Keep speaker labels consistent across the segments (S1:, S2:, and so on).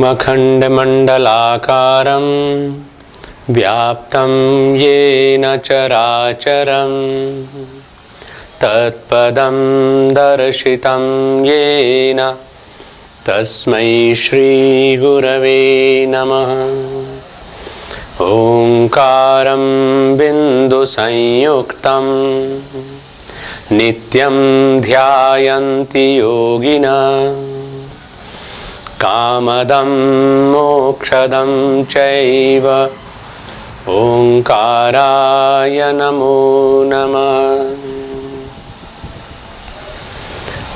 S1: अखंडमंडलाकारं व्याप्तं येन चराचरं तत्पदं दर्शितं येन तस्मै श्रीगुरवे नमः। ओंकारं बिन्दुसंयुक्तं नित्यं ध्यायन्ति योगिनः कामदं मोक्षदं चैव ओंकाराय नमो नमः।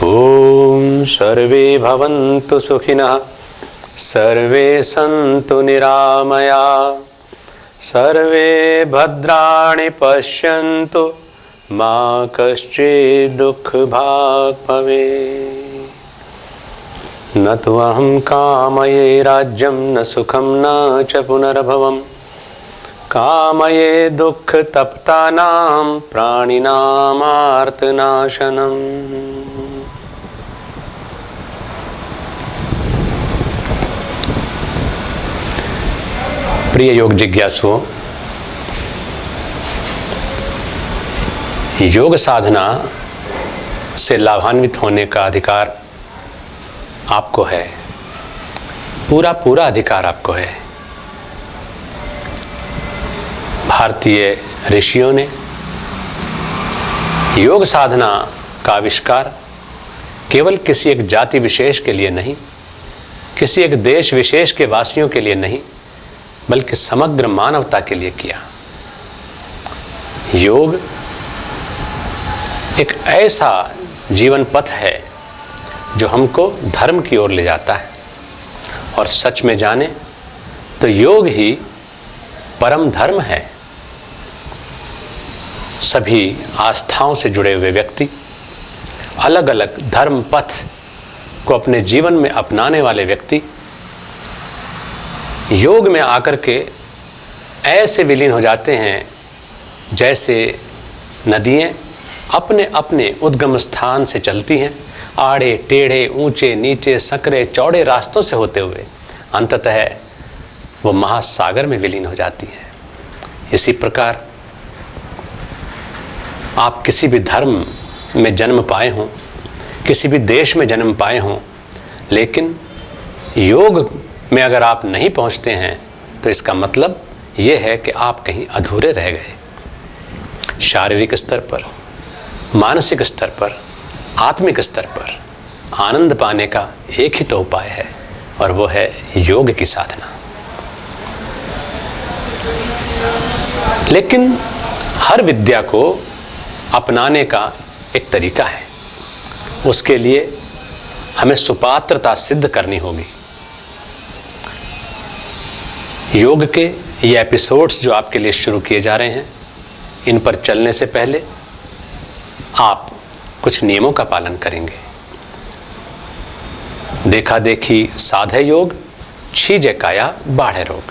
S1: ओम सर्वे भवन्तु सुखिनः, सर्वे सन्तु निरामया, सर्वे भद्राणि पश्यन्तु मा कश्चित् दुःखभाग् भवेत्। न तु अहं कामये राज्यं न सुखं न च पुनर्भवं, कामये दुःखतप्तानां प्राणिनामार्तनाशनम्। प्रिय योग जिज्ञासुओं, योग साधना से लाभान्वित होने का अधिकार आपको है, पूरा पूरा अधिकार आपको है। भारतीय ऋषियों ने योग साधना का आविष्कार केवल किसी एक जाति विशेष के लिए नहीं, किसी एक देश विशेष के वासियों के लिए नहीं, बल्कि समग्र मानवता के लिए किया। योग एक ऐसा जीवन पथ है जो हमको धर्म की ओर ले जाता है, और सच में जाने तो योग ही परम धर्म है। सभी आस्थाओं से जुड़े हुए व्यक्ति, अलग अलग धर्म पथ को अपने जीवन में अपनाने वाले व्यक्ति योग में आकर के ऐसे विलीन हो जाते हैं जैसे नदियाँ अपने अपने उद्गम स्थान से चलती हैं, आड़े टेढ़े ऊंचे नीचे संकरे चौड़े रास्तों से होते हुए अंततः वो महासागर में विलीन हो जाती है। इसी प्रकार आप किसी भी धर्म में जन्म पाए हों, किसी भी देश में जन्म पाए हों, लेकिन योग में अगर आप नहीं पहुंचते हैं तो इसका मतलब ये है कि आप कहीं अधूरे रह गए। शारीरिक स्तर पर, मानसिक स्तर पर, आत्मिक स्तर पर आनंद पाने का एक ही तो उपाय है, और वो है योग की साधना। लेकिन हर विद्या को अपनाने का एक तरीका है, उसके लिए हमें सुपात्रता सिद्ध करनी होगी। योग के ये एपिसोड्स जो आपके लिए शुरू किए जा रहे हैं, इन पर चलने से पहले आप कुछ नियमों का पालन करेंगे। देखा देखी साधे योग, छीजे काया बाढ़े रोग।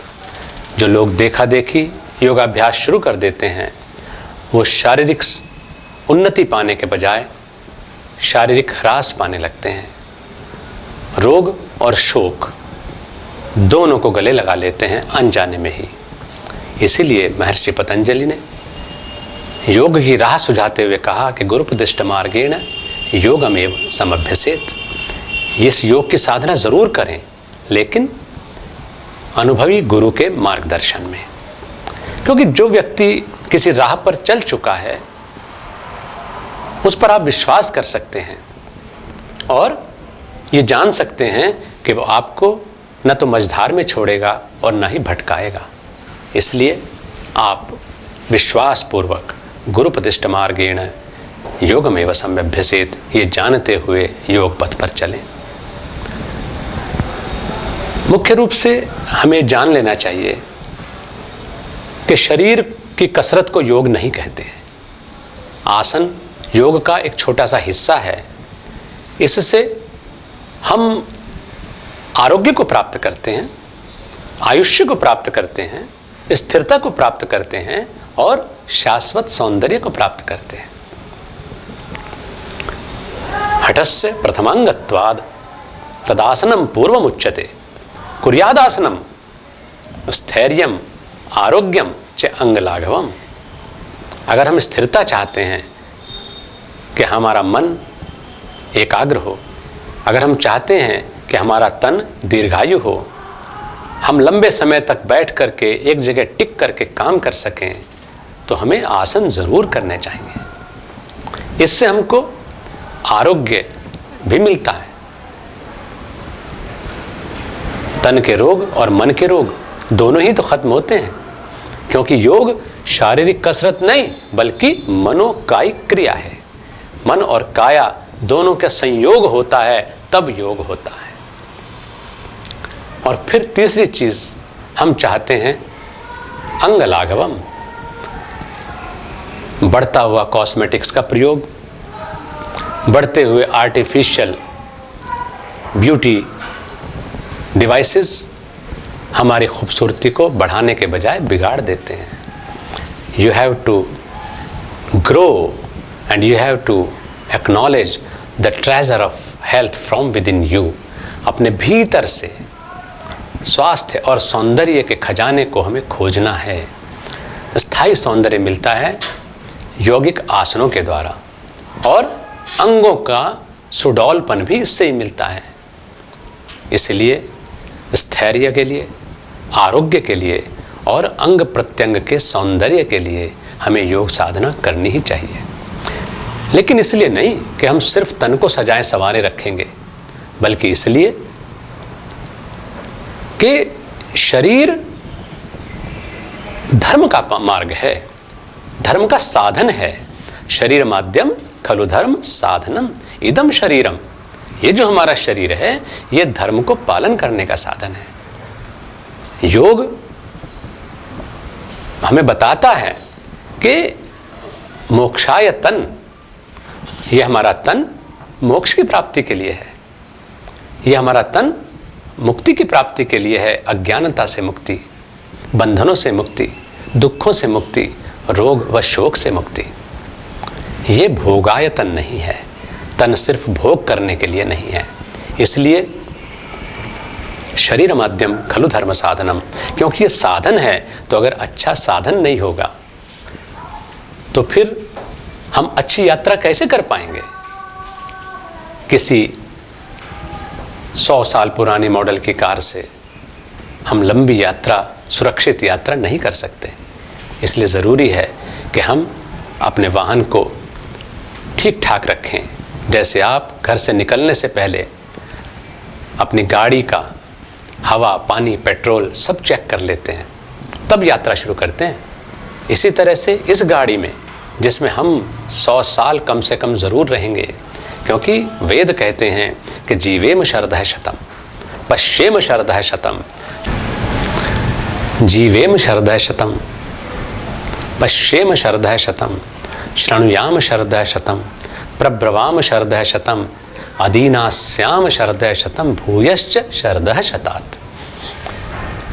S1: जो लोग देखा देखी योगाभ्यास शुरू कर देते हैं, वो शारीरिक उन्नति पाने के बजाय शारीरिक ह्रास पाने लगते हैं। रोग और शोक दोनों को गले लगा लेते हैं अनजाने में ही। इसीलिए महर्षि पतंजलि ने योग की राह सुझाते हुए कहा कि गुरुपदिष्ट मार्गेण योगमेव समभ्यसेत। इस योग की साधना जरूर करें, लेकिन अनुभवी गुरु के मार्गदर्शन में। क्योंकि जो व्यक्ति किसी राह पर चल चुका है, उस पर आप विश्वास कर सकते हैं और ये जान सकते हैं कि वो आपको न तो मझधार में छोड़ेगा और न ही भटकाएगा। इसलिए आप विश्वास पूर्वक गुरुपदिष्ट मार्गेण योगमेव सम्यभ्यसेत, ये जानते हुए योग पथ पर चलें। मुख्य रूप से हमें जान लेना चाहिए कि शरीर की कसरत को योग नहीं कहते। आसन योग का एक छोटा सा हिस्सा है। इससे हम आरोग्य को प्राप्त करते हैं, आयुष्य को प्राप्त करते हैं, स्थिरता को प्राप्त करते हैं और शाश्वत सौंदर्य को प्राप्त करते हैं। हठस्य प्रथमांगत्वाद तदासनम पूर्वम उच्यते कुर्यादासनम स्थैर्यम आरोग्यम च अंगलाघवम। अगर हम स्थिरता चाहते हैं कि हमारा मन एकाग्र हो, अगर हम चाहते हैं कि हमारा तन दीर्घायु हो, हम लंबे समय तक बैठ करके एक जगह टिक करके काम कर सकें, तो हमें आसन जरूर करने चाहिए। इससे हमको आरोग्य भी मिलता है। तन के रोग और मन के रोग दोनों ही तो खत्म होते हैं, क्योंकि योग शारीरिक कसरत नहीं बल्कि मनोकायिक क्रिया है। मन और काया दोनों का संयोग होता है तब योग होता है। और फिर तीसरी चीज हम चाहते हैं अंगलाघवम, बढ़ता हुआ कॉस्मेटिक्स का प्रयोग, बढ़ते हुए आर्टिफिशियल ब्यूटी डिवाइसेस हमारी खूबसूरती को बढ़ाने के बजाय बिगाड़ देते हैं। You have to grow and you have to acknowledge the treasure of health from within you. अपने भीतर से स्वास्थ्य और सौंदर्य के खजाने को हमें खोजना है। स्थायी सौंदर्य मिलता है यौगिक आसनों के द्वारा, और अंगों का सुडौलपन भी इससे ही मिलता है। इसलिए स्थैर्य के लिए, आरोग्य के लिए और अंग प्रत्यंग के सौंदर्य के लिए हमें योग साधना करनी ही चाहिए। लेकिन इसलिए नहीं कि हम सिर्फ तन को सजाएं संवारे रखेंगे, बल्कि इसलिए कि शरीर धर्म का मार्ग है, धर्म का साधन है। शरीर माध्यम खलु धर्म साधनम इदम शरीरम। ये जो हमारा शरीर है ये धर्म को पालन करने का साधन है। योग हमें बताता है कि मोक्षाय तन, ये हमारा तन मोक्ष की प्राप्ति के लिए है। ये हमारा तन मुक्ति की प्राप्ति के लिए है। अज्ञानता से मुक्ति, बंधनों से मुक्ति, दुखों से मुक्ति, रोग व शोक से मुक्ति। ये भोगायतन नहीं है। तन सिर्फ भोग करने के लिए नहीं है। इसलिए शरीर माध्यम खलु धर्म साधनम, क्योंकि ये साधन है। तो अगर अच्छा साधन नहीं होगा तो फिर हम अच्छी यात्रा कैसे कर पाएंगे? किसी 100 साल पुरानी मॉडल की कार से हम लंबी यात्रा, सुरक्षित यात्रा नहीं कर सकते। इसलिए ज़रूरी है कि हम अपने वाहन को ठीक ठाक रखें। जैसे आप घर से निकलने से पहले अपनी गाड़ी का हवा, पानी, पेट्रोल सब चेक कर लेते हैं, तब यात्रा शुरू करते हैं। इसी तरह से इस गाड़ी में, जिसमें हम 100 साल कम से कम ज़रूर रहेंगे, क्योंकि वेद कहते हैं कि जीवेम शरदः शतम पश्येम शरदः शतम, जीवेम शरदः शतम पश्येम शरदः शतम शृणुयाम शरदः शतम प्रब्रवाम शरदः शतम अदीनास्याम शरदः शतम भूयश्च शरदः शतात्।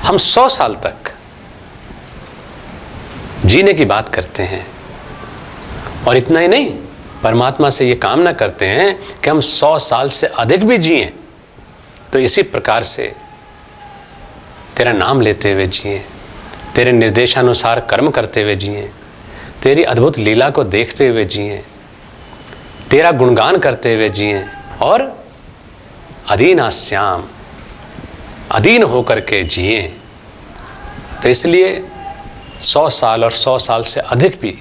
S1: हम 100 साल तक जीने की बात करते हैं, और इतना ही नहीं, परमात्मा से ये कामना करते हैं कि हम 100 साल से अधिक भी जिएं। तो इसी प्रकार से तेरा नाम लेते हुए जिएं, तेरे निर्देशानुसार कर्म करते हुए जिएं, तेरी अद्भुत लीला को देखते हुए जिएं, तेरा गुणगान करते हुए जिएं, और अधीनास्याम, अधीन होकर के जिएं। तो इसलिए 100 साल और 100 साल से अधिक भी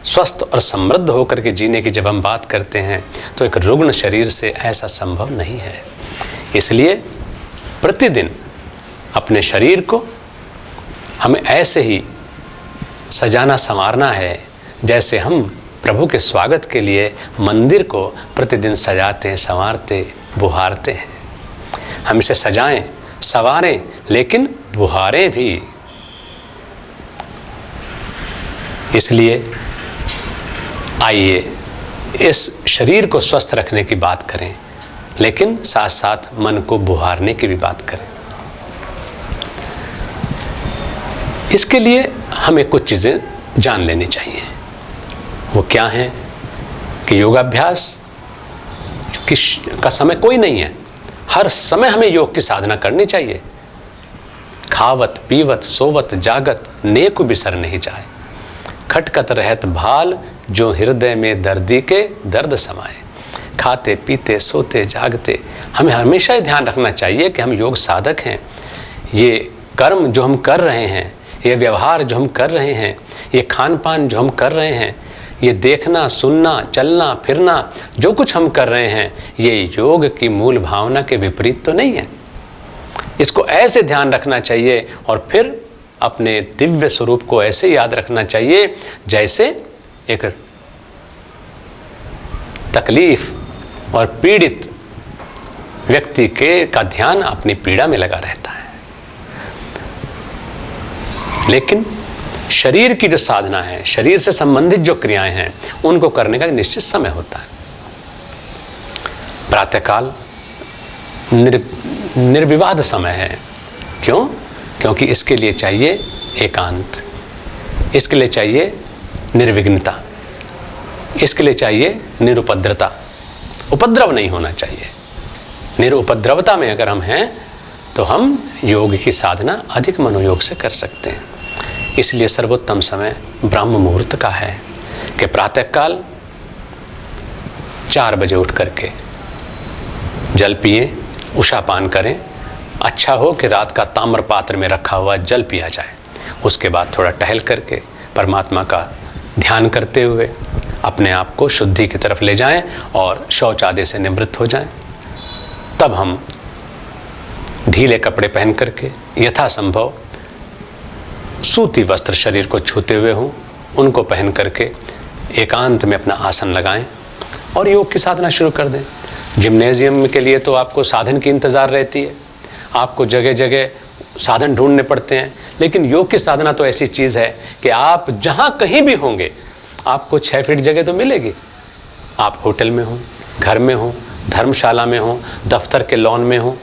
S1: स्वस्थ और समृद्ध होकर के जीने की जब हम बात करते हैं तो एक रुग्ण शरीर से ऐसा संभव नहीं है। इसलिए प्रतिदिन अपने शरीर को हमें ऐसे ही सजाना संवारना है जैसे हम प्रभु के स्वागत के लिए मंदिर को प्रतिदिन सजाते, संवारते, बुहारते हैं। हम इसे सजाएं, संवारें, लेकिन बुहारें भी। इसलिए आइए इस शरीर को स्वस्थ रखने की बात करें, लेकिन साथ साथ मन को बुहारने की भी बात करें। इसके लिए हमें कुछ चीज़ें जान लेनी चाहिए। वो क्या है कि योगाभ्यास का समय कोई नहीं है। हर समय हमें योग की साधना करनी चाहिए। खावत पीवत सोवत जागत नेक बिसर नहीं जाए, खटकत रहत भाल जो हृदय में दर्दी के दर्द समाए। खाते पीते सोते जागते हमें हमेशा ही ध्यान रखना चाहिए कि हम योग साधक हैं। ये कर्म जो हम कर रहे हैं, ये व्यवहार जो हम कर रहे हैं, ये खान पान जो हम कर रहे हैं, ये देखना सुनना चलना फिरना जो कुछ हम कर रहे हैं, ये योग की मूल भावना के विपरीत तो नहीं है। इसको ऐसे ध्यान रखना चाहिए और फिर अपने दिव्य स्वरूप को ऐसे याद रखना चाहिए जैसे एक तकलीफ और पीड़ित व्यक्ति का ध्यान अपनी पीड़ा में लगा रहता है। लेकिन शरीर की जो साधना है, शरीर से संबंधित जो क्रियाएं हैं, उनको करने का निश्चित समय होता है। प्रातःकाल निर्विवाद समय है। क्यों? क्योंकि इसके लिए चाहिए एकांत, इसके लिए चाहिए निर्विघ्नता, इसके लिए चाहिए निरुपद्रता। उपद्रव नहीं होना चाहिए। निरुपद्रवता में अगर हम हैं तो हम योग की साधना अधिक मनोयोग से कर सकते हैं। इसलिए सर्वोत्तम समय ब्रह्म मुहूर्त का है कि प्रातःकाल 4 बजे उठ करके जल पिए, उषापान करें। अच्छा हो कि रात का ताम्र पात्र में रखा हुआ जल पिया जाए। उसके बाद थोड़ा टहल करके परमात्मा का ध्यान करते हुए अपने आप को शुद्धि की तरफ ले जाएं और शौच आदि से निवृत्त हो जाएं। तब हम ढीले कपड़े पहन करके यथासंभव सूती वस्त्र शरीर को छूते हुए हों, उनको पहन करके एकांत में अपना आसन लगाएं और योग की साधना शुरू कर दें। जिम्नेजियम के लिए तो आपको साधन की इंतज़ार रहती है, आपको जगह जगह साधन ढूंढने पड़ते हैं। लेकिन योग की साधना तो ऐसी चीज़ है कि आप जहाँ कहीं भी होंगे आपको 6 फीट जगह तो मिलेगी। आप होटल में हो, घर में हो, धर्मशाला में हो, दफ्तर के लॉन में हो।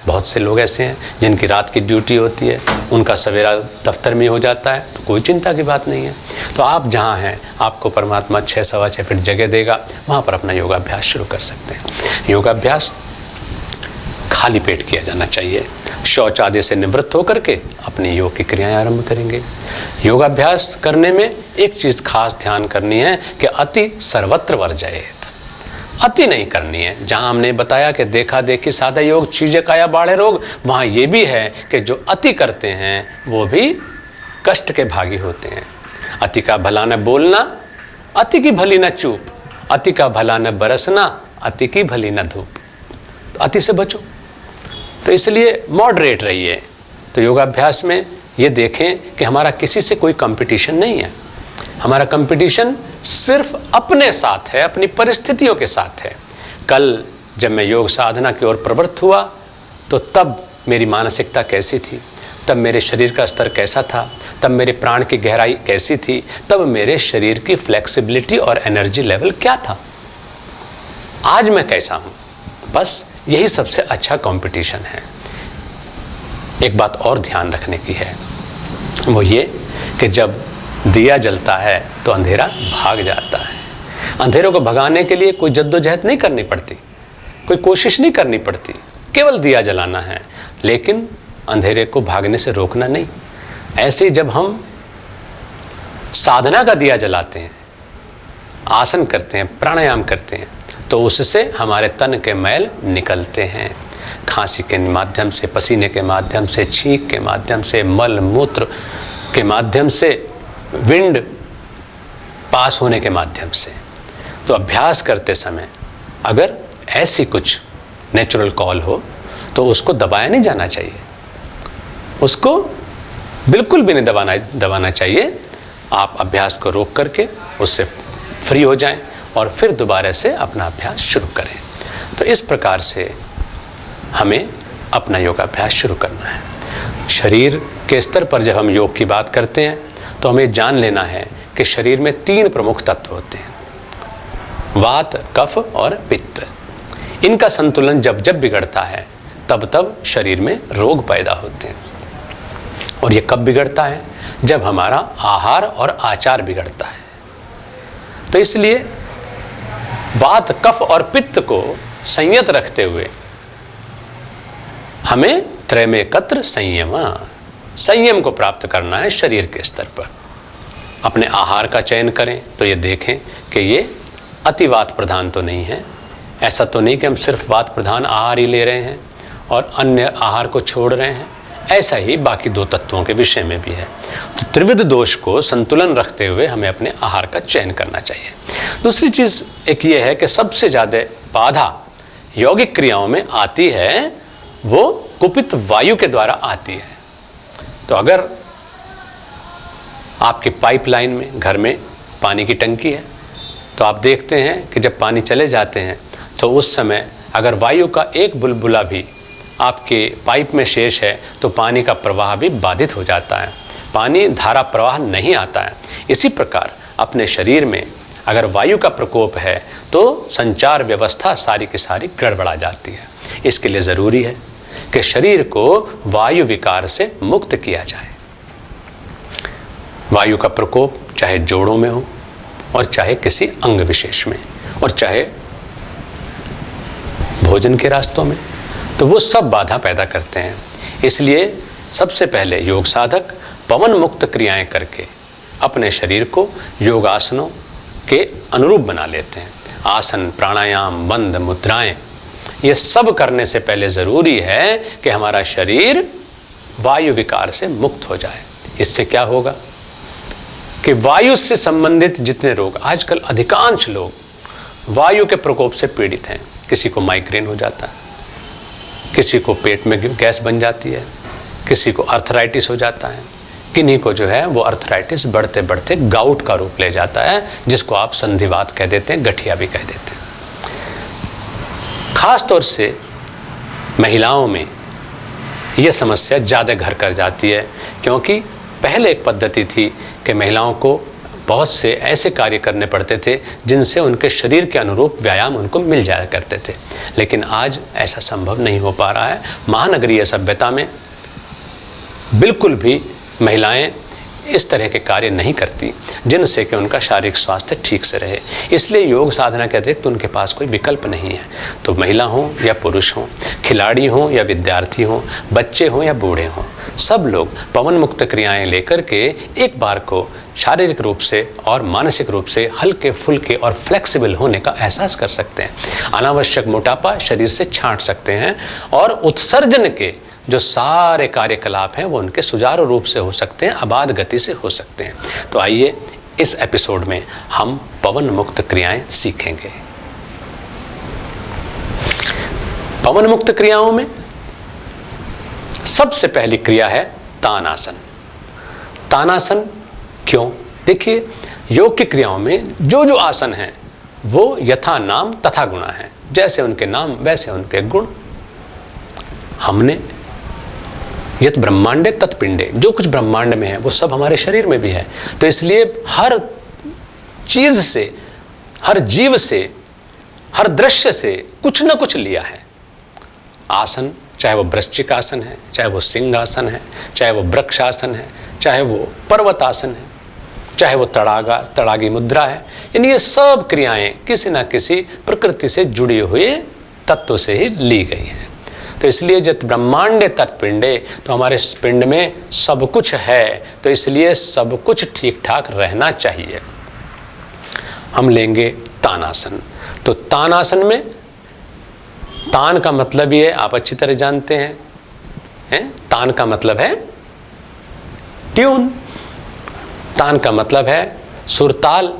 S1: बहुत से लोग ऐसे हैं जिनकी रात की ड्यूटी होती है, उनका सवेरा दफ्तर में हो जाता है, तो कोई चिंता की बात नहीं है। तो आप जहाँ हैं आपको परमात्मा 6 सवा 6 फीट जगह देगा, वहाँ पर अपना योगाभ्यास शुरू कर सकते हैं। योगाभ्यास खाली पेट किया जाना चाहिए। शौच आदि से निवृत्त होकर के अपनी योग की क्रियाएं आरंभ करेंगे। योगाभ्यास करने में एक चीज़ खास ध्यान करनी है कि अति सर्वत्र वर्जयेत। अति नहीं करनी है। जहाँ हमने बताया कि देखा देखी साधा योग चीजे काया बाढ़े रोग, वहाँ ये भी है कि जो अति करते हैं वो भी कष्ट के भागी होते हैं। अति का भला न बोलना, अति की भली न चूप, अति का भला न बरसना, अति की भली न धूप। तो अति से बचो। तो इसलिए मॉडरेट रहिए। तो योगाभ्यास में ये देखें कि हमारा किसी से कोई कंपटीशन नहीं है। हमारा कंपटीशन सिर्फ अपने साथ है, अपनी परिस्थितियों के साथ है। कल जब मैं योग साधना की ओर प्रवृत्त हुआ तो तब मेरी मानसिकता कैसी थी, तब मेरे शरीर का स्तर कैसा था, तब मेरे प्राण की गहराई कैसी थी, तब मेरे शरीर की फ्लेक्सिबिलिटी और एनर्जी लेवल क्या था। आज मैं कैसा हूँ, बस यही सबसे अच्छा कंपटीशन है। एक बात और ध्यान रखने की है, वो ये कि जब दिया जलता है तो अंधेरा भाग जाता है। अंधेरों को भगाने के लिए कोई जद्दोजहद नहीं करनी पड़ती, कोई कोशिश नहीं करनी पड़ती, केवल दिया जलाना है। लेकिन अंधेरे को भागने से रोकना नहीं। ऐसे ही जब हम साधना का दिया जलाते हैं, आसन करते हैं, प्राणायाम करते हैं, तो उससे हमारे तन के मैल निकलते हैं। खांसी के माध्यम से, पसीने के माध्यम से, छींक के माध्यम से, मल मूत्र के माध्यम से, विंड पास होने के माध्यम से। तो अभ्यास करते समय अगर ऐसी कुछ नेचुरल कॉल हो तो उसको दबाया नहीं जाना चाहिए, उसको बिल्कुल भी नहीं दबाना चाहिए। आप अभ्यास को रोक करके उससे फ्री हो जाएं और फिर दोबारा से अपना अभ्यास शुरू करें। तो इस प्रकार से हमें अपना योगाभ्यास शुरू करना है। शरीर के स्तर पर जब हम योग की बात करते हैं तो हमें जान लेना है कि शरीर में 3 प्रमुख तत्व होते हैं, वात, कफ और पित्त। इनका संतुलन जब जब बिगड़ता है तब तब शरीर में रोग पैदा होते हैं। और ये कब बिगड़ता है? जब हमारा आहार और आचार बिगड़ता है। तो इसलिए वात, कफ और पित्त को संयत रखते हुए हमें त्रयमेकत्र संयम को प्राप्त करना है शरीर के स्तर पर। अपने आहार का चयन करें तो ये देखें कि ये अति वात प्रधान तो नहीं है। ऐसा तो नहीं कि हम सिर्फ वात प्रधान आहार ही ले रहे हैं और अन्य आहार को छोड़ रहे हैं। ऐसा ही बाकी 2 तत्वों के विषय में भी है। तो त्रिविध दोष को संतुलन रखते हुए हमें अपने आहार का चयन करना चाहिए। दूसरी चीज एक ये है कि सबसे ज्यादा बाधा यौगिक क्रियाओं में आती है, वो कुपित वायु के द्वारा आती है। तो अगर आपकी पाइपलाइन में घर में पानी की टंकी है तो आप देखते हैं कि जब पानी चले जाते हैं तो उस समय अगर वायु का एक बुलबुला भी आपके पाइप में शेष है तो पानी का प्रवाह भी बाधित हो जाता है, पानी धारा प्रवाह नहीं आता है। इसी प्रकार अपने शरीर में अगर वायु का प्रकोप है तो संचार व्यवस्था सारी की सारी गड़बड़ा जाती है। इसके लिए ज़रूरी है कि शरीर को वायु विकार से मुक्त किया जाए। वायु का प्रकोप चाहे जोड़ों में हो और चाहे किसी अंग विशेष में और चाहे भोजन के रास्तों में, तो वो सब बाधा पैदा करते हैं। इसलिए सबसे पहले योग साधक पवन मुक्त क्रियाएं करके अपने शरीर को योगासनों के अनुरूप बना लेते हैं। आसन, प्राणायाम, बंद, मुद्राएं, ये सब करने से पहले ज़रूरी है कि हमारा शरीर वायु विकार से मुक्त हो जाए। इससे क्या होगा कि वायु से संबंधित जितने रोग, आजकल अधिकांश लोग वायु के प्रकोप से पीड़ित हैं। किसी को माइग्रेन हो जाता है, किसी को पेट में गैस बन जाती है, किसी को अर्थराइटिस हो जाता है, किन्हीं को जो है वो अर्थराइटिस बढ़ते बढ़ते गाउट का रूप ले जाता है, जिसको आप संधिवात कह देते हैं, गठिया भी कह देते हैं। खास तौर से महिलाओं में यह समस्या ज़्यादा घर कर जाती है, क्योंकि पहले एक पद्धति थी कि महिलाओं को बहुत से ऐसे कार्य करने पड़ते थे जिनसे उनके शरीर के अनुरूप व्यायाम उनको मिल जाया करते थे, लेकिन आज ऐसा संभव नहीं हो पा रहा है। महानगरीय सभ्यता में बिल्कुल भी महिलाएं इस तरह के कार्य नहीं करती जिनसे कि उनका शारीरिक स्वास्थ्य ठीक से रहे। इसलिए योग साधना के अतिरिक्त उनके पास कोई विकल्प नहीं है। तो महिला हो या पुरुष हो, खिलाड़ी हो या विद्यार्थी हो, बच्चे हो या बूढ़े हों, सब लोग पवन मुक्त क्रियाएं लेकर के एक बार को शारीरिक रूप से और मानसिक रूप से हल्के फुल्के और फ्लेक्सिबल होने का एहसास कर सकते हैं। अनावश्यक मोटापा शरीर से छांट सकते हैं और उत्सर्जन के जो सारे कार्यकलाप हैं वो उनके सुचारू रूप से हो सकते हैं, आबाद गति से हो सकते हैं। तो आइए इस एपिसोड में हम पवन मुक्त क्रियाएं सीखेंगे। पवन मुक्त क्रियाओं में सबसे पहली क्रिया है तानासन। तानासन क्यों? देखिए, योग की क्रियाओं में जो जो आसन हैं वो यथा नाम तथा गुणा है। जैसे उनके नाम वैसे उनके गुण। हमने यत ब्रह्मांडे तत्पिंडे, जो कुछ ब्रह्मांड में है वो सब हमारे शरीर में भी है। तो इसलिए हर चीज से, हर जीव से, हर दृश्य से कुछ न कुछ लिया है। आसन, चाहे वो वृश्चिक आसन है, चाहे वो सिंहासन है, चाहे वो वृक्षासन है, चाहे वो पर्वतासन है, चाहे वो तड़ागी मुद्रा है, यानी ये सब क्रियाएं किसी न किसी प्रकृति से जुड़ी हुए तत्व से ही ली गई हैं। तो इसलिए जब ब्रह्मांडे तत्पिंडे, तो हमारे पिंड में सब कुछ है, तो इसलिए सब कुछ ठीक ठाक रहना चाहिए। हम लेंगे तानासन। तो तानासन में तान का मतलब ये आप अच्छी तरह जानते हैं, तान का मतलब है ट्यून, तान का मतलब है सुरताल।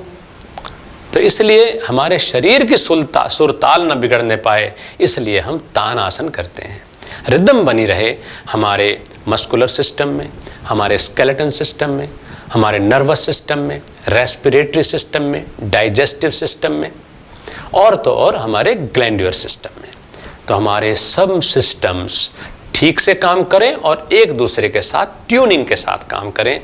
S1: तो इसलिए हमारे शरीर की सुरताल न बिगड़ने पाए, इसलिए हम तान आसन करते हैं। रिदम बनी रहे हमारे मस्कुलर सिस्टम में, हमारे स्केलेटन सिस्टम में, हमारे नर्वस सिस्टम में, रेस्पिरेटरी सिस्टम में, डाइजेस्टिव सिस्टम में, और तो और हमारे ग्लैंडुलर सिस्टम में। तो हमारे सब सिस्टम्स ठीक से काम करें और एक दूसरे के साथ ट्यूनिंग के साथ काम करें।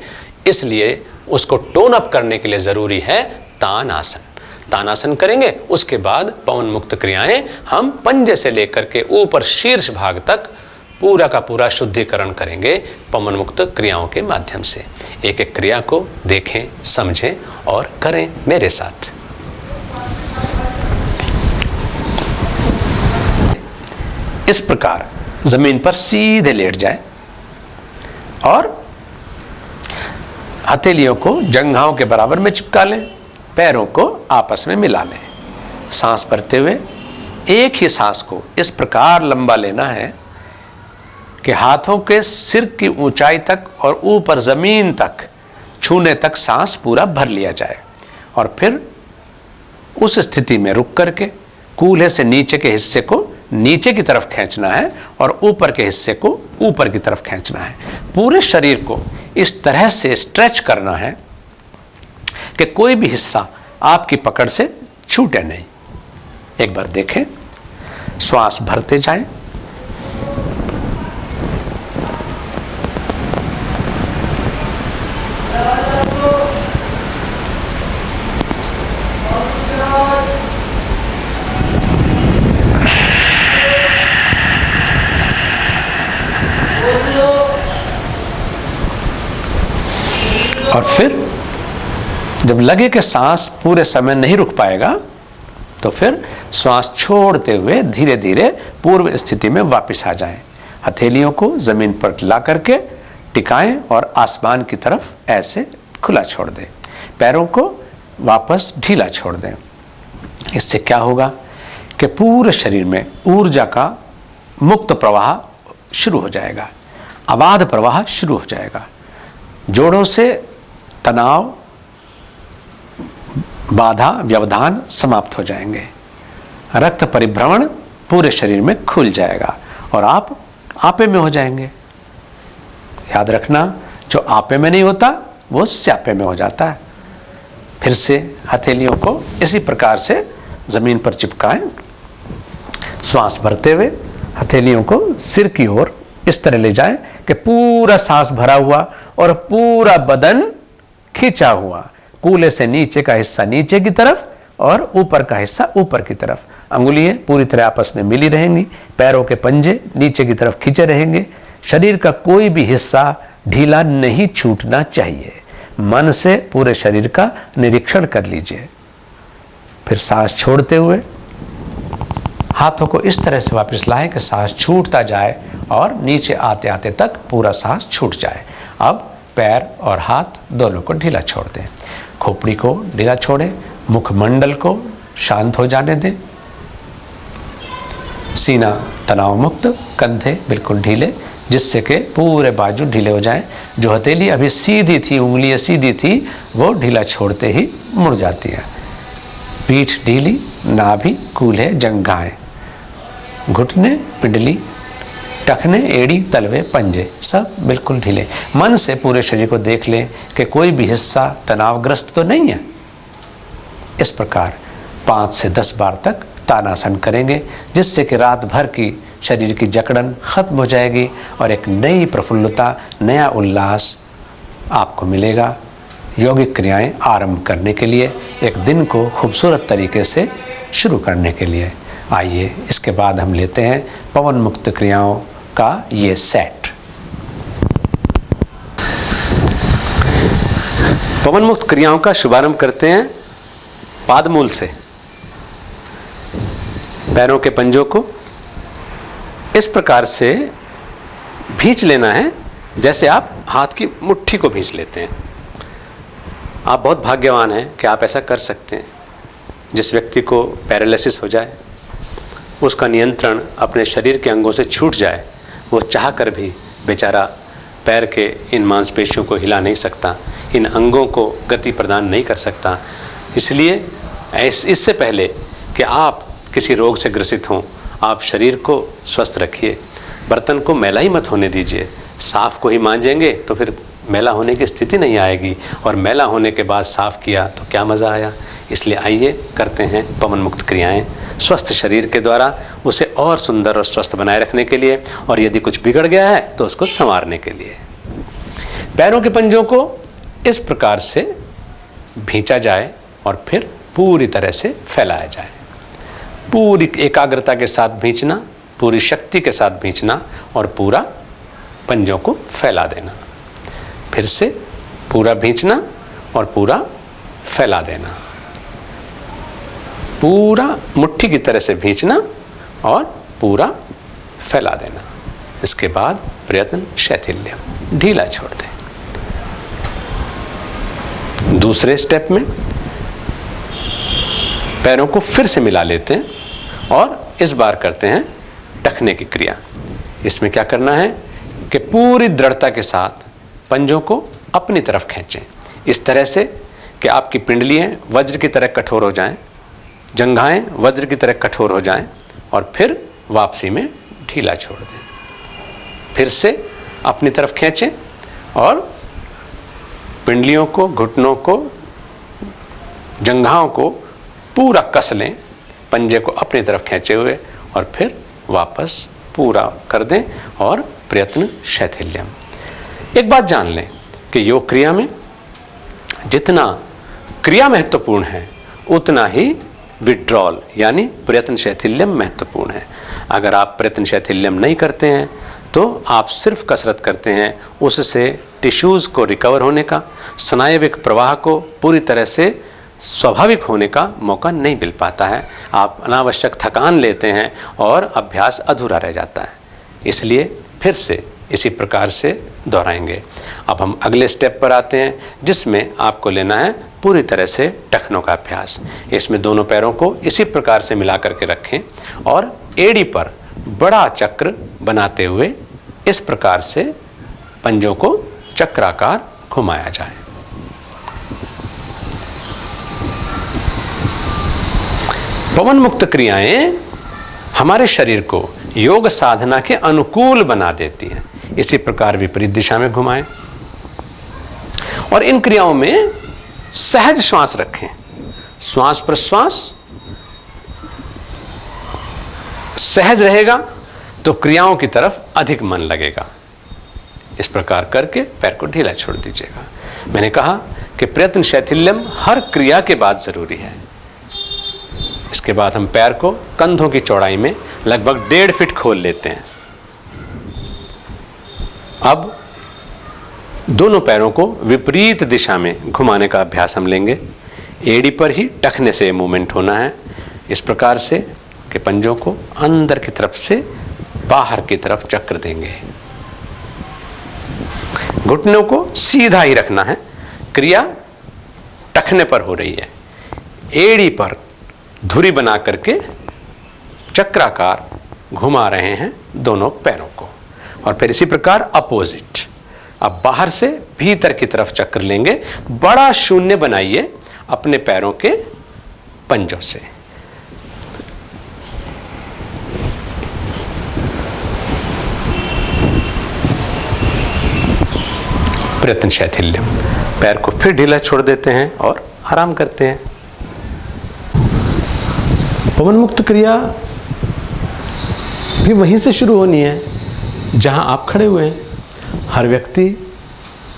S1: इसलिए उसको टोन अप करने के लिए ज़रूरी है तान आसन। तानासन करेंगे, उसके बाद पवन मुक्त क्रियाएं हम पंजे से लेकर के ऊपर शीर्ष भाग तक पूरा का पूरा शुद्धिकरण करेंगे पवन मुक्त क्रियाओं के माध्यम से। एक एक क्रिया को देखें, समझें और करें मेरे साथ। इस प्रकार जमीन पर सीधे लेट जाए और हथेलियों को जंघाओं के बराबर में चिपका लें, पैरों को आपस में मिला लें। सांस भरते हुए एक ही सांस को इस प्रकार लंबा लेना है कि हाथों के सिर की ऊंचाई तक और ऊपर जमीन तक छूने तक सांस पूरा भर लिया जाए और फिर उस स्थिति में रुक करके कूल्हे से नीचे के हिस्से को नीचे की तरफ खींचना है और ऊपर के हिस्से को ऊपर की तरफ खींचना है। पूरे शरीर को इस तरह से स्ट्रेच करना है कि कोई भी हिस्सा आपकी पकड़ से छूटे नहीं। एक बार देखें, श्वास भरते जाएं, और फिर जब लगे कि सांस पूरे समय नहीं रुक पाएगा तो फिर श्वास छोड़ते हुए धीरे धीरे पूर्व स्थिति में वापस आ जाएं। हथेलियों को जमीन पर ला करके टिकाएं और आसमान की तरफ ऐसे खुला छोड़ दें। पैरों को वापस ढीला छोड़ दें। इससे क्या होगा कि पूरे शरीर में ऊर्जा का मुक्त प्रवाह शुरू हो जाएगा, अबाध प्रवाह शुरू हो जाएगा। जोड़ों से तनाव, बाधा, व्यवधान समाप्त हो जाएंगे। रक्त परिभ्रमण पूरे शरीर में खुल जाएगा और आप आपे में हो जाएंगे। याद रखना, जो आपे में नहीं होता वो स्यापे में हो जाता है। फिर से हथेलियों को इसी प्रकार से जमीन पर चिपकाएं। श्वास भरते हुए हथेलियों को सिर की ओर इस तरह ले जाएं कि पूरा सांस भरा हुआ और पूरा बदन खींचा हुआ, कूल्हे से नीचे का हिस्सा नीचे की तरफ और ऊपर का हिस्सा ऊपर की तरफ। अंगुलियां पूरी तरह आपस में मिली रहेंगी, पैरों के पंजे नीचे की तरफ खींचे रहेंगे। शरीर का कोई भी हिस्सा ढीला नहीं छूटना चाहिए। मन से पूरे शरीर का निरीक्षण कर लीजिए। फिर सांस छोड़ते हुए हाथों को इस तरह से वापस लाएं कि सांस छूटता जाए और नीचे आते आते तक पूरा सांस छूट जाए। अब पैर और हाथ दोनों को ढीला छोड़ दें। खोपड़ी को ढीला छोड़ें, मुखमंडल को शांत हो जाने दें। सीना तनाव मुक्त, कंधे बिल्कुल ढीले, जिससे कि पूरे बाजू ढीले हो जाएं। जो हथेली अभी सीधी थी, उंगलियां सीधी थी, वो ढीला छोड़ते ही मुड़ जाती है। पीठ ढीली, नाभि, कूल्हे, जंघाएं, घुटने, पिंडली, टखने, एड़ी, तलवे, पंजे सब बिल्कुल ढीले। मन से पूरे शरीर को देख लें कि कोई भी हिस्सा तनावग्रस्त तो नहीं है। इस प्रकार 5 से 10 बार तक तानासन करेंगे, जिससे कि रात भर की शरीर की जकड़न खत्म हो जाएगी और एक नई प्रफुल्लता, नया उल्लास आपको मिलेगा। यौगिक क्रियाएं आरंभ करने के लिए, एक दिन को खूबसूरत तरीके से शुरू करने के लिए। आइए इसके बाद हम लेते हैं पवन मुक्त क्रियाओं का ये सेट। पवन मुक्त क्रियाओं का शुभारंभ करते हैं पादमूल से। पैरों के पंजों को इस प्रकार से भींच लेना है जैसे आप हाथ की मुट्ठी को भींच लेते हैं। आप बहुत भाग्यवान हैं कि आप ऐसा कर सकते हैं। जिस व्यक्ति को पैरालिसिस हो जाए, उसका नियंत्रण अपने शरीर के अंगों से छूट जाए, वो चाह कर भी बेचारा पैर के इन मांसपेशियों को हिला नहीं सकता, इन अंगों को गति प्रदान नहीं कर सकता। इसलिए इससे पहले कि आप किसी रोग से ग्रसित हों, आप शरीर को स्वस्थ रखिए। बर्तन को मैला ही मत होने दीजिए। साफ को ही मांजेंगे तो फिर मैला होने की स्थिति नहीं आएगी, और मैला होने के बाद साफ किया तो क्या मज़ा आया। इसलिए आइए करते हैं पवन मुक्त क्रियाएं स्वस्थ शरीर के द्वारा, उसे और सुंदर और स्वस्थ बनाए रखने के लिए, और यदि कुछ बिगड़ गया है तो उसको संवारने के लिए। पैरों के पंजों को इस प्रकार से भींचा जाए और फिर पूरी तरह से फैलाया जाए। पूरी एकाग्रता के साथ भींचना, पूरी शक्ति के साथ खींचना और पूरा पंजों को फैला देना। फिर से पूरा खींचना और पूरा फैला देना। पूरा मुट्ठी की तरह से खींचना और पूरा फैला देना। इसके बाद प्रयत्न शैथिल्यम, ढीला छोड़ दें। दूसरे स्टेप में पैरों को फिर से मिला लेते हैं और इस बार करते हैं टखने की क्रिया। इसमें क्या करना है कि पूरी दृढ़ता के साथ पंजों को अपनी तरफ खींचें, इस तरह से कि आपकी पिंडलियां वज्र की तरह कठोर हो जाएं, जंघाएं वज्र की तरह कठोर हो जाएं और फिर वापसी में ढीला छोड़ दें। फिर से अपनी तरफ खींचें और पिंडलियों को, घुटनों को, जंघाओं को पूरा कस लें, पंजे को अपनी तरफ खींचे हुए, और फिर वापस पूरा कर दें और प्रयत्न शैथिल्यम। एक बात जान लें कि योग क्रिया में जितना क्रिया महत्वपूर्ण है उतना ही विड्रॉल यानी प्रयत्न शैथिल्यम महत्वपूर्ण है। अगर आप प्रयत्न शैथिल्यम नहीं करते हैं तो आप सिर्फ कसरत करते हैं, उससे टिश्यूज़ को रिकवर होने का, स्नायविक प्रवाह को पूरी तरह से स्वाभाविक होने का मौका नहीं मिल पाता है। आप अनावश्यक थकान लेते हैं और अभ्यास अधूरा रह जाता है। इसलिए फिर से इसी प्रकार से दोहराएंगे। अब हम अगले स्टेप पर आते हैं जिसमें आपको लेना है पूरी तरह से टखनों का अभ्यास। इसमें दोनों पैरों को इसी प्रकार से मिला करके रखें और एड़ी पर बड़ा चक्र बनाते हुए इस प्रकार से पंजों को चक्राकार घुमाया जाए। पवन मुक्त क्रियाएं हमारे शरीर को योग साधना के अनुकूल बना देती हैं। इसी प्रकार विपरीत दिशा में घुमाएं और इन क्रियाओं में सहज श्वास रखें। श्वास प्रश्वास सहज रहेगा तो क्रियाओं की तरफ अधिक मन लगेगा। इस प्रकार करके पैर को ढीला छोड़ दीजिएगा। मैंने कहा कि प्रयत्न शैथिल्यम हर क्रिया के बाद जरूरी है। इसके बाद हम पैर को कंधों की चौड़ाई में लगभग 1.5 फीट खोल लेते हैं। अब दोनों पैरों को विपरीत दिशा में घुमाने का अभ्यास हम लेंगे। एड़ी पर ही टखने से मूवमेंट होना है, इस प्रकार से कि पंजों को अंदर की तरफ से बाहर की तरफ चक्र देंगे। घुटनों को सीधा ही रखना है। क्रिया टखने पर हो रही है। एड़ी पर धुरी बना करके चक्राकार घुमा रहे हैं दोनों पैरों को। और फिर इसी प्रकार अपोजिट, अब बाहर से भीतर की तरफ चक्र लेंगे। बड़ा शून्य बनाइए अपने पैरों के पंजों से। प्रयत्न शैथिल्यम। पैर को फिर ढीला छोड़ देते हैं और आराम करते हैं। पवन मुक्त क्रिया भी वहीं से शुरू होनी है जहां आप खड़े हुए हैं। हर व्यक्ति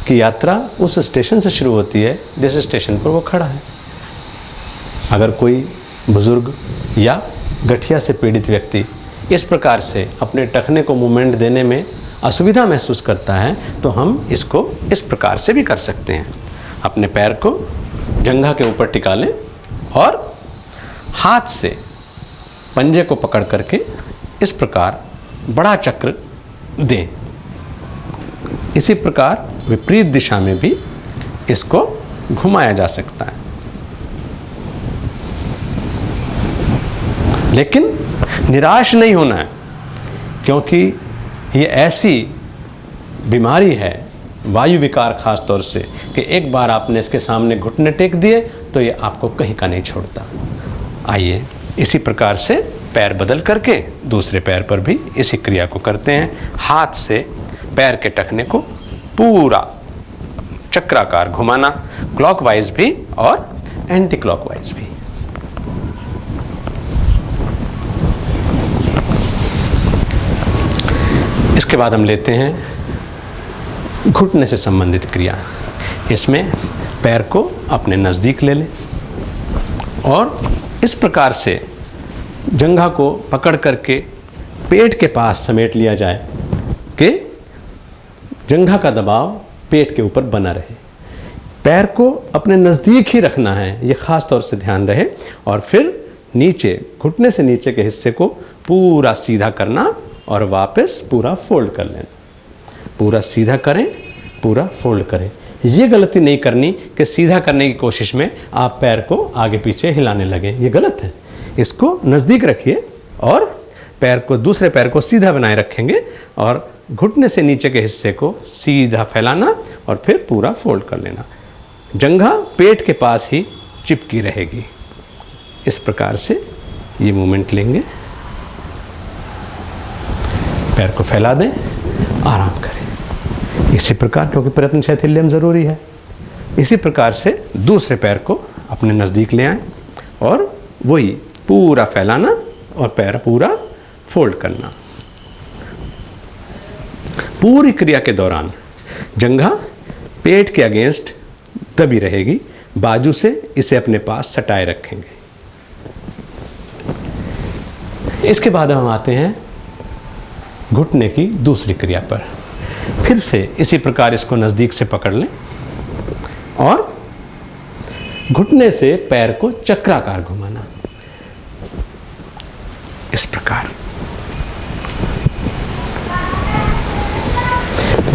S1: की यात्रा उस स्टेशन से शुरू होती है जिस स्टेशन पर वो खड़ा है। अगर कोई बुजुर्ग या गठिया से पीड़ित व्यक्ति इस प्रकार से अपने टखने को मूवमेंट देने में असुविधा महसूस करता है तो हम इसको इस प्रकार से भी कर सकते हैं। अपने पैर को जंघा के ऊपर टिका लें और हाथ से पंजे को पकड़ करके इस प्रकार बड़ा चक्र दें। इसी प्रकार विपरीत दिशा में भी इसको घुमाया जा सकता है। लेकिन निराश नहीं होना है, क्योंकि ये ऐसी बीमारी है, वायु विकार खास तौर से, कि एक बार आपने इसके सामने घुटने टेक दिए तो ये आपको कहीं का नहीं छोड़ता। आइए इसी प्रकार से पैर बदल करके दूसरे पैर पर भी इसी क्रिया को करते हैं। हाथ से पैर के टखने को पूरा चक्राकार घुमाना, क्लॉकवाइज भी और एंटी क्लॉकवाइज भी। इसके बाद हम लेते हैं घुटने से संबंधित क्रिया। इसमें पैर को अपने नज़दीक ले लें और इस प्रकार से जंघा को पकड़ करके पेट के पास समेट लिया जाए कि जंघा का दबाव पेट के ऊपर बना रहे। पैर को अपने नज़दीक ही रखना है, ये ख़ास तौर से ध्यान रहे। और फिर नीचे, घुटने से नीचे के हिस्से को पूरा सीधा करना और वापस पूरा फोल्ड कर लेना। पूरा सीधा करें, पूरा फोल्ड करें। ये गलती नहीं करनी कि सीधा करने की कोशिश में आप पैर को आगे पीछे हिलाने लगें, ये गलत है। इसको नज़दीक रखिए और पैर को, दूसरे पैर को सीधा बनाए रखेंगे और घुटने से नीचे के हिस्से को सीधा फैलाना और फिर पूरा फोल्ड कर लेना। जंघा पेट के पास ही चिपकी रहेगी। इस प्रकार से ये मूवमेंट लेंगे, पैर को फैला दें, आराम करें। इसी प्रकार, क्योंकि प्रयत्न शैथिल्यम जरूरी है, इसी प्रकार से दूसरे पैर को अपने नज़दीक ले आएं और वही पूरा फैलाना और पैर पूरा फोल्ड करना। पूरी क्रिया के दौरान जंघा पेट के अगेंस्ट दबी रहेगी, बाजू से इसे अपने पास सटाए रखेंगे। इसके बाद हम आते हैं घुटने की दूसरी क्रिया पर। फिर से इसी प्रकार इसको नज़दीक से पकड़ लें और घुटने से पैर को चक्राकार घुमाना, इस प्रकार।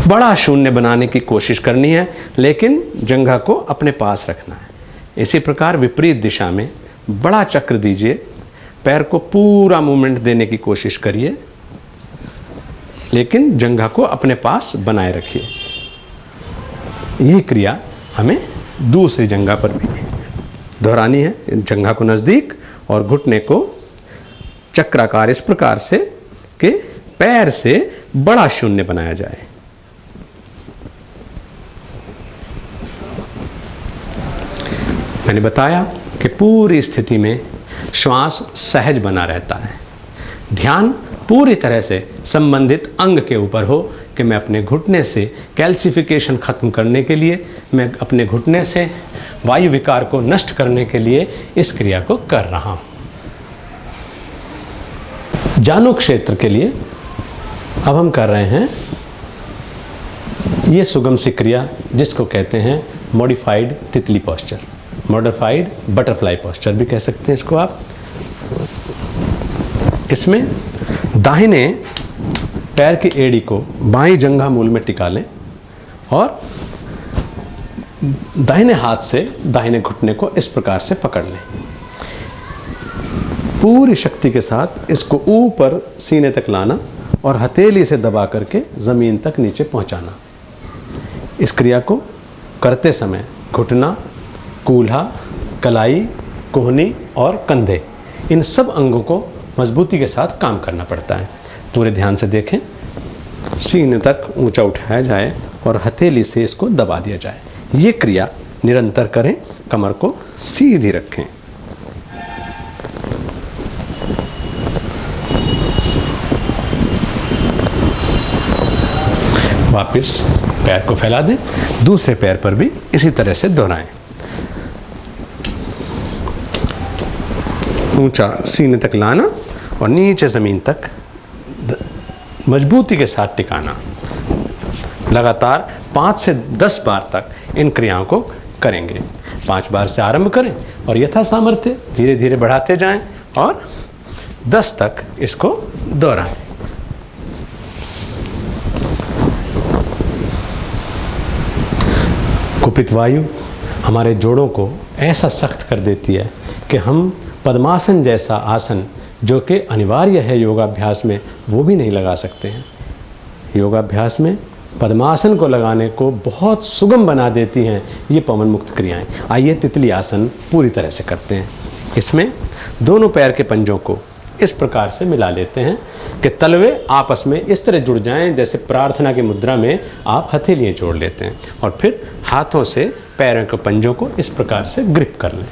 S1: बड़ा शून्य बनाने की कोशिश करनी है, लेकिन जंघा को अपने पास रखना है। इसी प्रकार विपरीत दिशा में बड़ा चक्र दीजिए, पैर को पूरा मूवमेंट देने की कोशिश करिए, लेकिन जंघा को अपने पास बनाए रखिए। यही क्रिया हमें दूसरी जंघा पर भी दोहरानी है। जंघा को नज़दीक और घुटने को चक्राकार, इस प्रकार से कि पैर से बड़ा शून्य बनाया जाए। मैंने बताया कि पूरी स्थिति में श्वास सहज बना रहता है। ध्यान पूरी तरह से संबंधित अंग के ऊपर हो कि मैं अपने घुटने से कैल्सिफिकेशन खत्म करने के लिए, मैं अपने घुटने से वायु विकार को नष्ट करने के लिए इस क्रिया को कर रहा हूं। जानु क्षेत्र के लिए अब हम कर रहे हैं ये सुगम सी क्रिया, जिसको कहते हैं मॉडिफाइड तितली पोस्चर, मॉडिफाइड बटरफ्लाई पोस्चर भी कह सकते हैं इसको आप। इसमें दाहिने पैर की एड़ी को बाईं जंघा मूल में टिका लें और दाहिने हाथ से दाहिने घुटने को इस प्रकार से पकड़ लें। पूरी शक्ति के साथ इसको ऊपर सीने तक लाना और हथेली से दबा करके ज़मीन तक नीचे पहुंचाना। इस क्रिया को करते समय घुटना, कूल्हा, कलाई, कोहनी और कंधे, इन सब अंगों को मजबूती के साथ काम करना पड़ता है। पूरे ध्यान से देखें, सीने तक ऊंचा उठाया जाए और हथेली से इसको दबा दिया जाए। ये क्रिया निरंतर करें, कमर को सीधी रखें। वापस पैर को फैला दें, दूसरे पैर पर भी इसी तरह से दोहराएं। ऊंचा सीने तक लाना और नीचे ज़मीन तक मजबूती के साथ टिकाना। लगातार 5 से 10 बार तक इन क्रियाओं को करेंगे। 5 बार से आरंभ करें और यथा सामर्थ्य धीरे धीरे बढ़ाते जाएं और 10 तक इसको दोहराएं। कुपित वायु हमारे जोड़ों को ऐसा सख्त कर देती है कि हम पद्मासन जैसा आसन, जो कि अनिवार्य है योगाभ्यास में, वो भी नहीं लगा सकते हैं। योगाभ्यास में पद्मासन को लगाने को बहुत सुगम बना देती हैं ये पवन मुक्त क्रियाएं। आइए तितली आसन पूरी तरह से करते हैं। इसमें दोनों पैर के पंजों को इस प्रकार से मिला लेते हैं कि तलवे आपस में इस तरह जुड़ जाएं जैसे प्रार्थना की मुद्रा में आप हथेलियाँ जोड़ लेते हैं, और फिर हाथों से पैरों के पंजों को इस प्रकार से ग्रिप कर लें।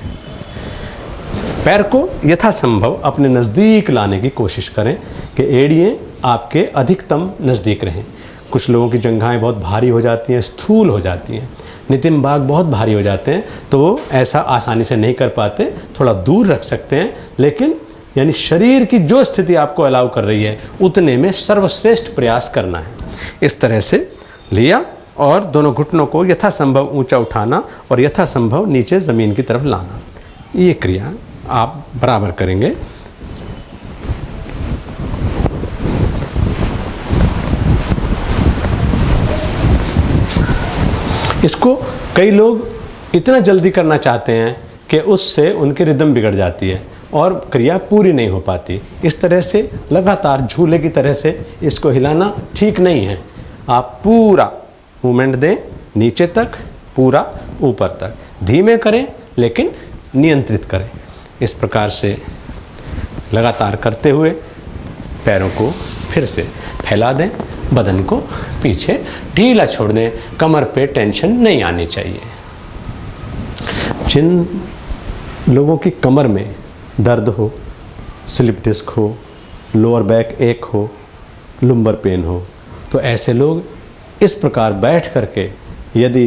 S1: पैर को यथासंभव अपने नज़दीक लाने की कोशिश करें कि एड़ियाँ आपके अधिकतम नज़दीक रहें। कुछ लोगों की जंघाएं बहुत भारी हो जाती हैं, स्थूल हो जाती हैं, नितिन बाग बहुत भारी हो जाते हैं, तो वो ऐसा आसानी से नहीं कर पाते, थोड़ा दूर रख सकते हैं, लेकिन यानी शरीर की जो स्थिति आपको अलाउ कर रही है उतने में सर्वश्रेष्ठ प्रयास करना है। इस तरह से लिया और दोनों घुटनों को यथासंभव ऊंचा उठाना और यथासंभव नीचे ज़मीन की तरफ लाना। ये क्रिया आप बराबर करेंगे। इसको कई लोग इतना जल्दी करना चाहते हैं कि उससे उनकी रिदम बिगड़ जाती है और क्रिया पूरी नहीं हो पाती। इस तरह से लगातार झूले की तरह से इसको हिलाना ठीक नहीं है। आप पूरा मूवमेंट दें, नीचे तक, पूरा ऊपर तक, धीमे करें लेकिन नियंत्रित करें। इस प्रकार से लगातार करते हुए पैरों को फिर से फैला दें, बदन को पीछे ढीला छोड़ दें, कमर पे टेंशन नहीं आनी चाहिए। जिन लोगों की कमर में दर्द हो, स्लिप डिस्क हो, लोअर बैक एक हो, लुम्बर पेन हो, तो ऐसे लोग इस प्रकार बैठ करके यदि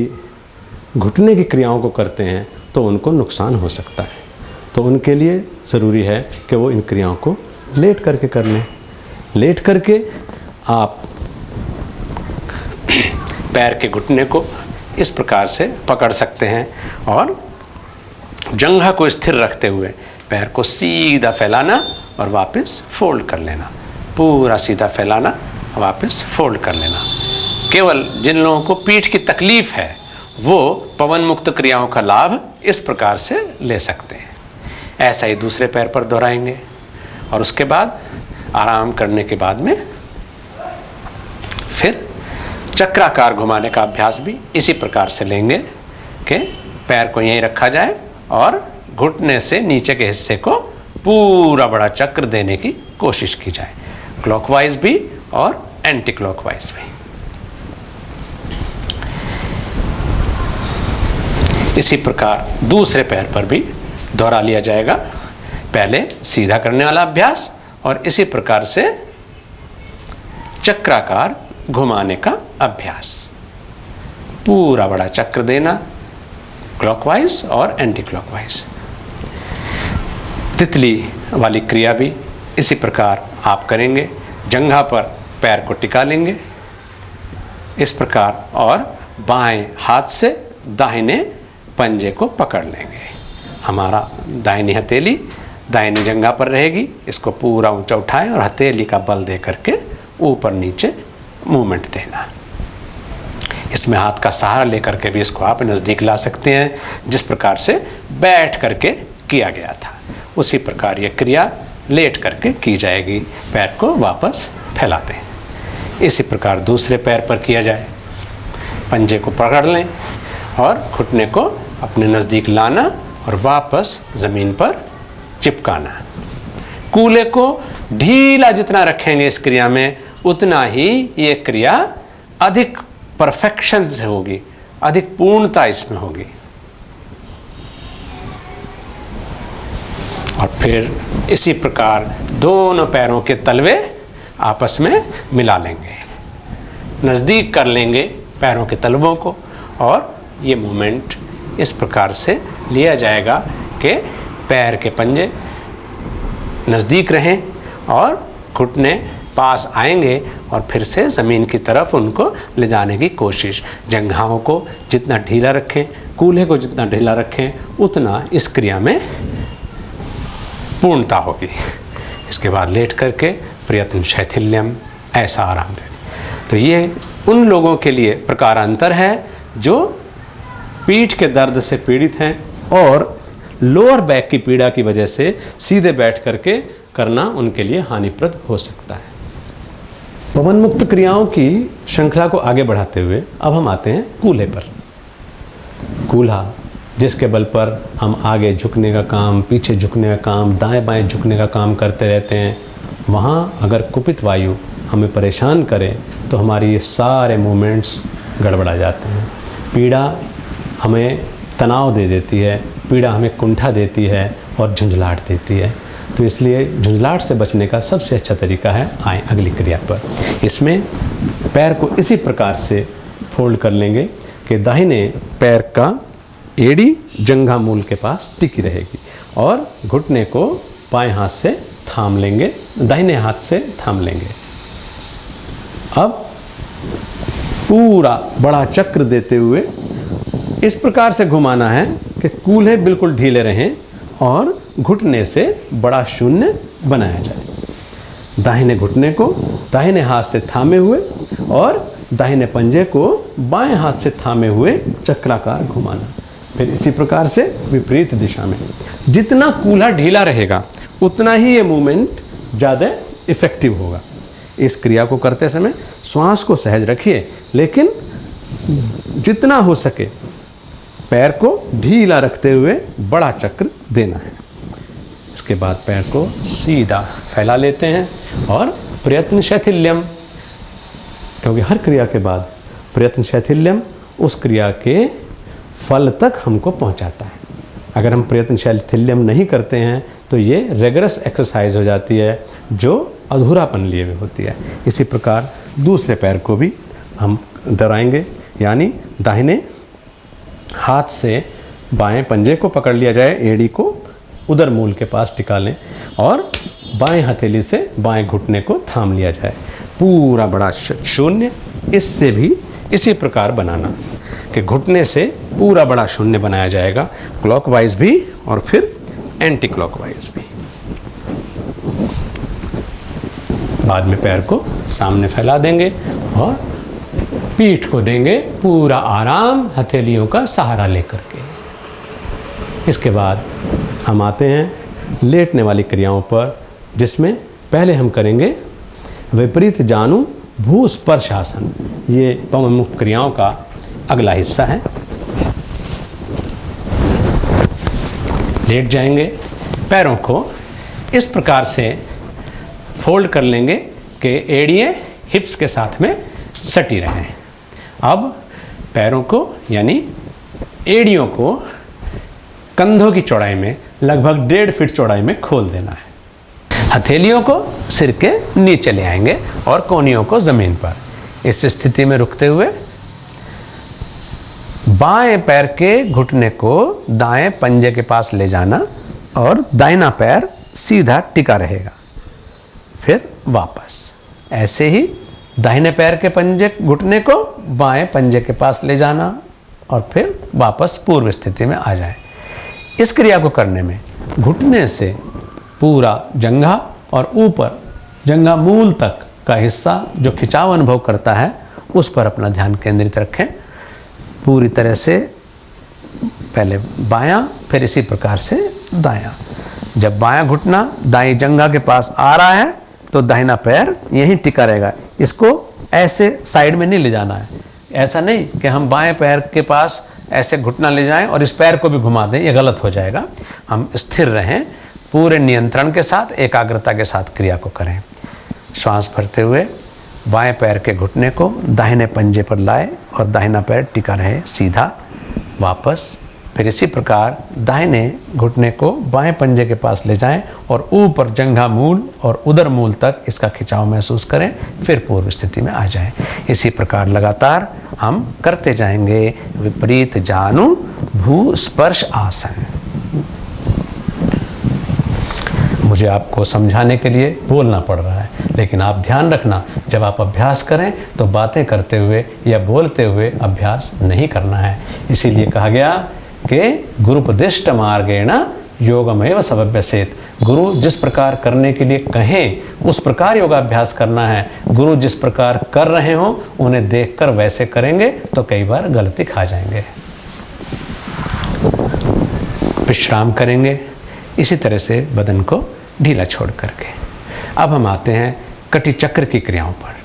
S1: घुटने की क्रियाओं को करते हैं तो उनको नुकसान हो सकता है। तो उनके लिए ज़रूरी है कि वो इन क्रियाओं को लेट करके कर लें। लेट करके आप पैर के घुटने को इस प्रकार से पकड़ सकते हैं और जंघा को स्थिर रखते हुए पैर को सीधा फैलाना और वापस फोल्ड कर लेना, पूरा सीधा फैलाना, वापस फोल्ड कर लेना। केवल जिन लोगों को पीठ की तकलीफ है वो पवन मुक्त क्रियाओं का लाभ इस प्रकार से ले सकते हैं। ऐसा ही दूसरे पैर पर दोहराएंगे और उसके बाद आराम करने के बाद में फिर चक्राकार घुमाने का अभ्यास भी इसी प्रकार से लेंगे कि पैर को यहीं रखा जाए और घुटने से नीचे के हिस्से को पूरा बड़ा चक्र देने की कोशिश की जाए, क्लॉकवाइज भी और एंटी क्लॉकवाइज भी। इसी प्रकार दूसरे पैर पर भी दोहरा लिया जाएगा। पहले सीधा करने वाला अभ्यास और इसी प्रकार से चक्राकार घुमाने का अभ्यास, पूरा बड़ा चक्र देना, क्लॉकवाइज और एंटी क्लॉकवाइज। तितली वाली क्रिया भी इसी प्रकार आप करेंगे। जंघा पर पैर को टिका लेंगे इस प्रकार और बाएं हाथ से दाहिने पंजे को पकड़ लेंगे। हमारा दाहिनी हथेली दाहिनी जंघा पर रहेगी, इसको पूरा ऊंचा उठाएं और हथेली का बल दे करके ऊपर नीचे मूवमेंट देना। इसमें हाथ का सहारा लेकर के भी इसको आप नज़दीक ला सकते हैं, जिस प्रकार से बैठ करके किया गया था उसी प्रकार ये क्रिया लेट करके की जाएगी। पैर को वापस फैला दें। इसी प्रकार दूसरे पैर पर किया जाए। पंजे को पकड़ लें और घुटने को अपने नज़दीक लाना और वापस ज़मीन पर चिपकाना। कूल्हे को ढीला जितना रखेंगे इस क्रिया में उतना ही ये क्रिया अधिक परफेक्शन से होगी, अधिक पूर्णता इसमें होगी। और फिर इसी प्रकार दोनों पैरों के तलवे आपस में मिला लेंगे, नज़दीक कर लेंगे पैरों के तलवों को और ये मूवमेंट इस प्रकार से लिया जाएगा कि पैर के पंजे नज़दीक रहें और घुटने पास आएंगे और फिर से ज़मीन की तरफ उनको ले जाने की कोशिश। जंघाओं को जितना ढीला रखें, कूल्हे को जितना ढीला रखें, उतना इस क्रिया में पूर्णता होगी। इसके बाद लेट करके प्रयत्न शैथिल्यम, ऐसा आराम दें। तो ये उन लोगों के लिए प्रकारांतर है जो पीठ के दर्द से पीड़ित हैं और लोअर बैक की पीड़ा की वजह से सीधे बैठ करके करना उनके लिए हानिप्रद हो सकता है। पवन मुक्त क्रियाओं की श्रृंखला को आगे बढ़ाते हुए अब हम आते हैं कूल्हे पर। कूल्हा जिसके बल पर हम आगे झुकने का काम, पीछे झुकने का काम, दाएं बाएं झुकने का काम करते रहते हैं, वहाँ अगर कुपित वायु हमें परेशान करे तो हमारी ये सारे मूवमेंट्स गड़बड़ा जाते हैं। पीड़ा हमें तनाव दे देती है, पीड़ा हमें कुंठा देती है और झुंझलाहट देती है। तो इसलिए झुंझलाहट से बचने का सबसे अच्छा तरीका है आए अगली क्रिया पर। इसमें पैर को इसी प्रकार से फोल्ड कर लेंगे कि दाहिने पैर का एड़ी जंघा मूल के पास टिकी रहेगी और घुटने को बाएं हाथ से थाम लेंगे, दाहिने हाथ से थाम लेंगे। अब पूरा बड़ा चक्र देते हुए इस प्रकार से घुमाना है कि कूल्हे बिल्कुल ढीले रहें और घुटने से बड़ा शून्य बनाया जाए। दाहिने घुटने को दाहिने हाथ से थामे हुए और दाहिने पंजे को बाएं हाथ से थामे हुए चक्राकार घुमाना। फिर इसी प्रकार से विपरीत दिशा में। जितना कूल्हा ढीला रहेगा उतना ही ये मूवमेंट ज़्यादा इफेक्टिव होगा। इस क्रिया को करते समय श्वास को सहज रखिए, लेकिन जितना हो सके पैर को ढीला रखते हुए बड़ा चक्र देना है। इसके बाद पैर को सीधा फैला लेते हैं और प्रयत्न शैथिल्यम, क्योंकि हर क्रिया के बाद प्रयत्न शैथिल्यम उस क्रिया के फल तक हमको पहुंचाता है। अगर हम प्रयत्न शैथिल्यम नहीं करते हैं तो ये रेगरस एक्सरसाइज हो जाती है जो अधूरापन लिए हुए होती है। इसी प्रकार दूसरे पैर को भी हम दोहराएंगे, यानी दाहिने हाथ से बाएं पंजे को पकड़ लिया जाए, एड़ी को उदर मूल के पास टिका लें और बाएं हथेली से बाएं घुटने को थाम लिया जाए। पूरा बड़ा शून्य इससे भी इसी प्रकार बनाना कि घुटने से पूरा बड़ा शून्य बनाया जाएगा, क्लॉकवाइज भी और फिर एंटी क्लॉकवाइज भी। बाद में पैर को सामने फैला देंगे और पीठ को देंगे पूरा आराम हथेलियों का सहारा लेकर के। इसके बाद हम आते हैं लेटने वाली क्रियाओं पर, जिसमें पहले हम करेंगे विपरीत जानु भूस्पर्श आसन। ये प्रमुख क्रियाओं का अगला हिस्सा है। लेट जाएंगे, पैरों को इस प्रकार से फोल्ड कर लेंगे कि एड़ियाँ हिप्स के साथ में सटी रहें। अब पैरों को यानी एड़ियों को कंधों की चौड़ाई में लगभग 1.5 फीट चौड़ाई में खोल देना है। हथेलियों को सिर के नीचे ले आएंगे और कोहनियों को जमीन पर। इस स्थिति में रुकते हुए बाएं पैर के घुटने को दाएं पंजे के पास ले जाना और दाहिना पैर सीधा टिका रहेगा। फिर वापस ऐसे ही दाहिने पैर के पंजे घुटने को बाएं पंजे के पास ले जाना और फिर वापस पूर्व स्थिति में आ जाए। इस क्रिया को करने में घुटने से पूरा जंघा और ऊपर जंघा मूल तक का हिस्सा जो खिंचाव अनुभव करता है उस पर अपना ध्यान केंद्रित रखें। पूरी तरह से पहले बायां, फिर इसी प्रकार से दायां। जब बायां घुटना दाईं जंघा के पास आ रहा है तो दाहिना पैर यहीं टिका रहेगा। इसको ऐसे साइड में नहीं ले जाना है। ऐसा नहीं कि हम बाएं पैर के पास ऐसे घुटना ले जाएं और इस पैर को भी घुमा दें, ये गलत हो जाएगा। हम स्थिर रहें, पूरे नियंत्रण के साथ, एकाग्रता के साथ क्रिया को करें। श्वास भरते हुए बाएं पैर के घुटने को दाहिने पंजे पर लाए और दाहिना पैर टिका रहे सीधा। वापस फिर इसी प्रकार दाहिने घुटने को बाएं पंजे के पास ले जाएं और ऊपर जंघा मूल और उदर मूल तक इसका खिंचाव महसूस करें, फिर पूर्व स्थिति में आ जाएं। इसी प्रकार लगातार हम करते जाएंगे विपरीत जानु भूस्पर्श आसन। मुझे आपको समझाने के लिए बोलना पड़ रहा है, लेकिन आप ध्यान रखना, जब आप अभ्यास करें तो बातें करते हुए या बोलते हुए अभ्यास नहीं करना है। इसीलिए कहा गया कि गुरुपदिष्ट मार्गेण योगमेव समभ्यसेत। गुरु जिस प्रकार करने के लिए कहें उस प्रकार योगाभ्यास करना है। गुरु जिस प्रकार कर रहे हो उन्हें देखकर वैसे करेंगे तो कई बार गलती खा जाएंगे। विश्राम करेंगे इसी तरह से बदन को ढीला छोड़ करके। अब हम आते हैं कटि चक्र की क्रियाओं पर।